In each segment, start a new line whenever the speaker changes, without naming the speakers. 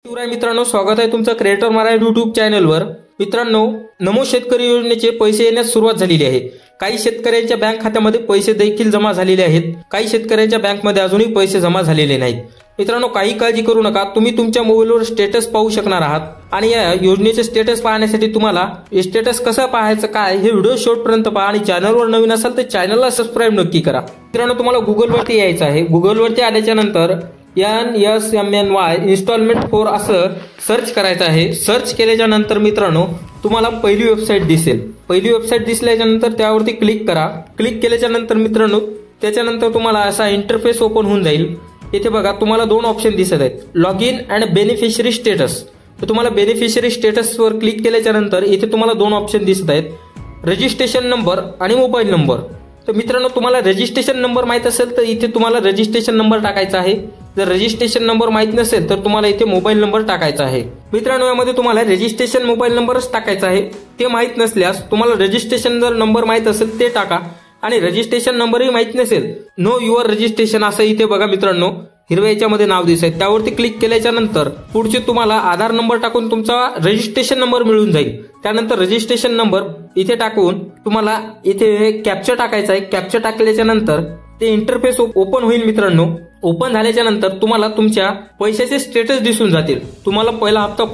शिवराय मित्रांनो, स्वागत आहे तुमचं क्रिएटर मराठी यूट्यूब चॅनलवर। मित्रांनो, नमो शेतकरी योजनेचे पैसे येण्यास सुरुवात झालेली आहे। काही शेतकऱ्यांच्या बँक खात्यामध्ये पैसे देखील जमा झालेले आहेत, काही शेतकऱ्यांच्या बँकमध्ये अजूनही पैसे जमा झालेले नाहीत। मित्रांनो, काही काळजी करू नका, तुम्ही तुमच्या मोबाईलवर स्टेटस पाहू शकणार आहात आणि या योजनेचे स्टेटस पाहण्यासाठी तुम्हाला स्टेटस कसं पाहायचं काय हे व्हिडिओ शेवटपर्यंत पहा आणि चॅनलवर नवीन असाल तर चॅनलला सबस्क्राइब नक्की करा। मित्रांनो, तुम्हाला गुगलवरती यायचं आहे। गुगलवरती आल्याच्या नंतर NSMNY इन्स्टॉलमेंट फॉर असं सर्च करायचं आहे। सर्च केल्याच्या नंतर मित्रांनो तुम्हाला पहिली वेबसाईट दिसेल। पहिली वेबसाईट दिसल्याच्या नंतर त्यावरती क्लिक करा। क्लिक केल्याच्या नंतर मित्रांनो त्याच्यानंतर तुम्हाला असा इंटरफेस ओपन होऊन जाईल। इथे बघा तुम्हाला दोन ऑप्शन दिसत आहेत, log in and beneficiary status. तर तुम्हाला बेनिफिशरी स्टेटसवर क्लिक केल्याच्या नंतर इथे तुम्हाला दोन ऑप्शन दिसत आहेत, रजिस्ट्रेशन नंबर आणि मोबाईल नंबर। तर मित्रांनो, तुम्हाला रजिस्ट्रेशन नंबर माहित असेल तर इथे तुम्हाला रजिस्ट्रेशन नंबर टाकायचा आहे। जर रजिस्ट्रेशन नंबर माहित नसेल तर तुम्हाला इथे मोबाईल नंबर टाकायचा आहे। मित्रांनो, यामध्ये तुम्हाला रजिस्ट्रेशन मोबाईल नंबरच टाकायचा आहे। ते माहित नसल्यास तुम्हाला रजिस्ट्रेशन जर नंबर माहित असेल ते टाका आणि रजिस्ट्रेशन नंबरही माहित नसेल, नो युअर रजिस्ट्रेशन असं इथे बघा मित्रांनो हिरव्या याच्यामध्ये नाव दिसत, त्यावरती क्लिक केल्याच्या नंतर पुढचे तुम्हाला आधार नंबर टाकून तुमचा रजिस्ट्रेशन नंबर मिळून जाईल। त्यानंतर रजिस्ट्रेशन नंबर इथे टाकून तुम्हाला इथे कॅप्चा टाकायचा आहे। कॅप्चा टाकल्याच्या नंतर ते इंटरफेस ओपन होईल। मित्रांनो, ओपन झाल्याच्या नंतर तुम्हाला तुमच्या पैशाचे स्टेटस दिसून जातील। तुम्हाला पहिला हप्ता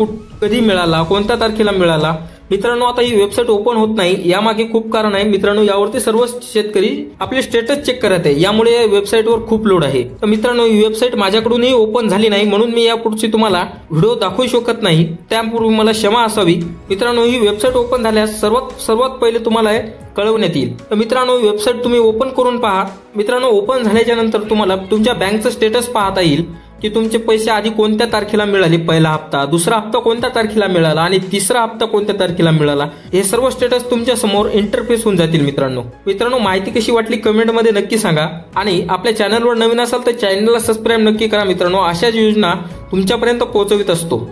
कधी मिळाला, कोणत्या तारखेला मिळाला। मित्रांनो, आता ही वेबसाईट ओपन होत नाही, यामागे खूप कारण आहे। मित्रांनो, यावरती सर्व शेतकरी आपले स्टेटस चेक करत आहे, यामुळे वेबसाईटवर खूप लोड आहे। तर मित्रांनो, ही वेबसाईट माझ्याकडूनही ओपन झाली नाही, म्हणून मी यापुढची तुम्हाला व्हिडिओ दाखवू शकत नाही, त्यापूर्वी मला क्षमा असावी। मित्रांनो, ही वेबसाईट ओपन झाल्यास सर्वात पहिले तुम्हाला कळवण्यात येईल। तर मित्रांनो, वेबसाईट तुम्ही ओपन करून पहा। मित्रांनो, ओपन झाल्याच्या नंतर तुम्हाला तुमच्या बँकचं स्टेटस पाहता येईल की तुमचे पैसे आधी कोणत्या तारखेला मिळाले, पहिला हप्ता, दुसरा हप्ता कोणत्या तारखेला मिळाला आणि तिसरा हप्ता कोणत्या तारखेला मिळाला, हे सर्व स्टेटस तुमच्या समोर इंटरफेस होऊन जातील। मित्रांनो, माहिती कशी वाटली कमेंटमध्ये नक्की सांगा आणि आपल्या चॅनलवर नवीन असाल तर चॅनलला सबस्क्राइब नक्की करा। मित्रांनो, अशाच योजना तुमच्यापर्यंत पोहोचवित असतो।